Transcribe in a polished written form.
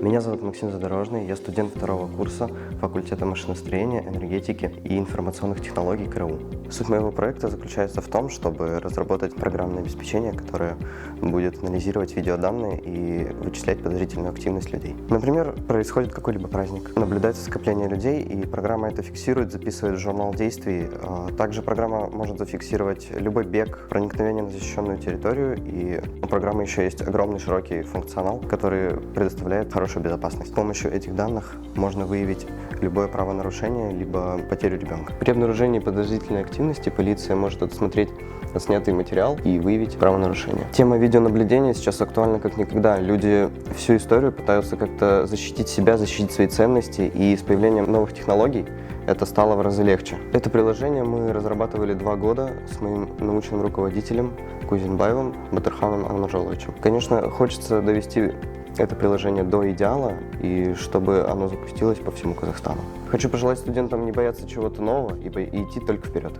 Меня зовут Максим Задорожный, я студент второго курса факультета машиностроения, энергетики и информационных технологий КРУ. Суть моего проекта заключается в том, чтобы разработать программное обеспечение, которое будет анализировать видеоданные и вычислять подозрительную активность людей. Например, происходит какой-либо праздник, наблюдается скопление людей, и программа это фиксирует, записывает в журнал действий. Также программа может зафиксировать любой бег, проникновение на защищенную территорию, и у программы еще есть огромный широкий функционал, который предоставляет хорошую безопасность. С помощью этих данных можно выявить любое правонарушение, либо потерю ребенка. При обнаружении подозрительной активности полиция может отсмотреть отснятый материал и выявить правонарушение. Тема видеонаблюдения сейчас актуальна как никогда. Люди всю историю пытаются как-то защитить себя, защитить свои ценности, и с появлением новых технологий это стало в разы легче. Это приложение мы разрабатывали 2 года с моим научным руководителем Кузенбаевым Батырханом Анмажоловичем. Конечно, хочется довести это приложение до идеала, и чтобы оно запустилось по всему Казахстану. Хочу пожелать студентам не бояться чего-то нового и идти только вперед.